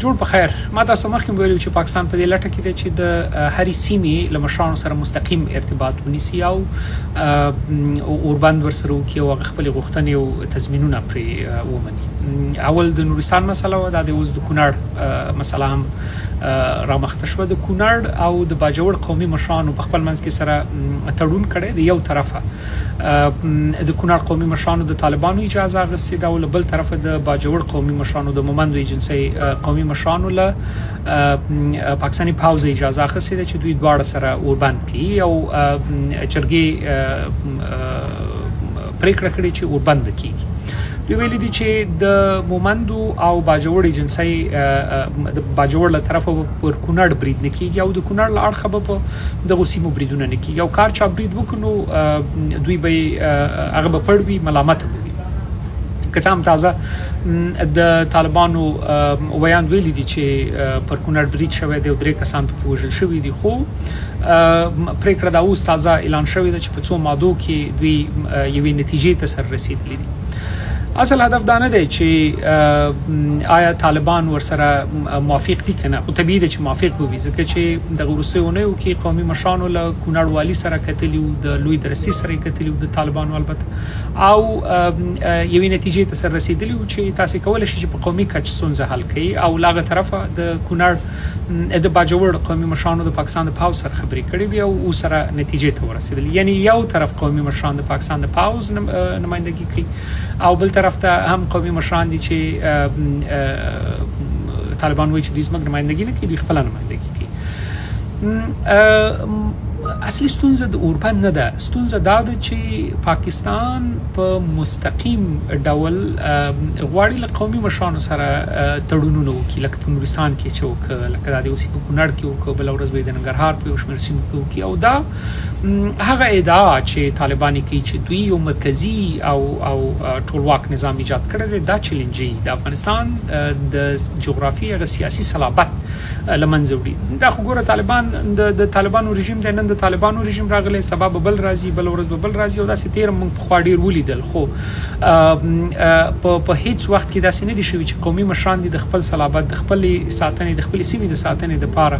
جوړ په خیر. ما تاسو مخکې ویلو چې پاکستان په دې لټه کې دی چې د هرې سیمې له مشرانو سره مستقیم ارتباط ونیسي او اوربند ورسره وکړي او خپل غوښتنې او تضمینونه پرې ومني. اول د نورستان مسله و، دا د اوس د کونړ مسله هم رامخته شوه. د کونړ او د باجوړ قومي مشرانو په خپل منځ کې سره تړون کړی د یو طرفه د کونړ قومي مشرانو د طالبانو اجازه اخیستې ده او له بل طرفه د باجوړ قومي مشرانو د مومندو ایجنسۍ قومي مشرانو له پاکستاني پوځ اجازه اخیستې ده چې دوی دواړه سره اوربند کړي او جرګې پریکړه کړې چې اوربند کیږي. دوی ویلي دي چې د مومندو او باجوړ ایجنسۍ د باجوړ له طرفه پر کونړ برید نه کیږي او د کونړ له اړخه به په دغو سیمو بریدونه نه کیږي او کار چا برید وکړو دوی به هغه به پړ وي، ملامت به وي. که څه هم تازه د طالبانو ویان ویلي دي چې پر کونړ برید شوی دی او 3 کسان پکې وژل شوي دي، خو پریکړه دا اوس تازه اعلان شوې ده چې په 2 مادو کې دوی یوې نتیجې ته سره رسیدلي دي. اصل هدف دا نه دی چې آیا طالبان ورسره موافق دي کنه، او طبیعي ده چې موافق وي، ځکه چې د وروستیو کې قومي مشرانو له کونړ والي سره کتلی او د لوی درسي سره کتلی او د طالبانو البته او یوې نتیجې ته سره رسیدلی او چې تاسو کولای شئ چې په قومي کچ ستونزه حل کړئ او لاغه طرفه د کونړ د باجوړ قومي مشرانو د پاکستان د پاوز سره خبرې کړې وي او سره نتیجې ته ورسېدل. یعنی یو طرف قومي مشران د پاکستان د پاوز نمائندګي کوي او بل طرف ته هم قومي مشران دي چې طالبان وایي چې دوی زموږ نمائندګي نه کوي، دوی خپله نمائندګي کوي. اصلي ستونزه د اوربند نه ده، ستونزه دا ده چې پاکستان په مستقیم ډول غواړي له قومي مشرانو سره تړونونه وکړي، لکه په نورستان کې چې وکړه، لکه دا د اوس په کونړ کې وکړه، بله ورځ به د ننګرهار په یو شمېر سیمو کې وکړي. او دا هغه ادعا چې طالبان کوي چې دوی یو مرکزي او ټولواک نظام ایجاد کړی دی، دا چیلنجي د افغانستان د جغرافي او سیاسي صلابت لمنځه وړي. دا خو ګوره طالبان د طالبانو رژیم دی، نن د طالبانو رژیم راغلی، سبا به بل راځي، بل ورځ به بل راځي او داسې تیر موږ پخوا ډېر ولیدل. خو په هیڅ وخت کې داسې نه دي شوي چې قومي مشران دي د خپل صلابت د خپلې ساتنې د خپلې سیمې د ساتنې دپاره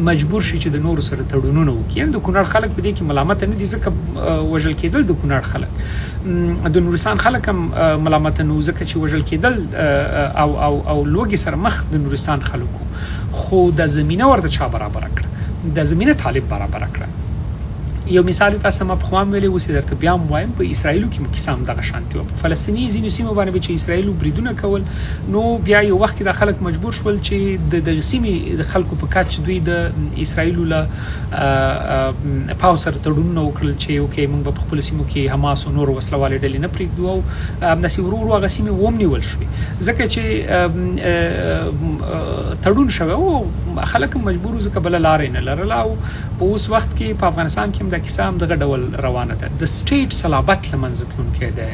مجبور شي چې د نورو سره تړونونه وکړي. یعنې د کونړ خلک په دې کې ملامت نه دي، ځکه وژل کېدل د کونړ خلک، د نورستان خلک هم ملامت نه وو ځکه چې وژل کېدل او لوږې سره مخ د نورستان خلکو. خو د زمینه ورته چا برابر کړه؟ د زمینه طالب برابر کړه. یو مثال تاسو ما په خوام ویلې اوس درته بیا وایم، په اسرایلو کې مکیسام دغه شانتي و، په فلسطینی ځینو سیمو باندې چې اسرایلو بریدونه کول، نو بیا یو وخت کې د خلک مجبور شول چې د سیمې د خلکو په کچ دوی د اسرایلو له پاو سره تړونونه وکړل چې اوکې موږ په خپل سیمو کې حماس او نور وسلوالې ډلې نه پرېږدو او همداسې ورو ورو هغه سیمې ونیول شوې ځکه چې تړون شوی او خلک مجبور ځکه بله لارې نه لرله. او په اوس وخت کې په افغانستان کې هم دا کیسه هم دغه ډول روانه ده، د سټیټ صلابت له منځه تلونکی دی.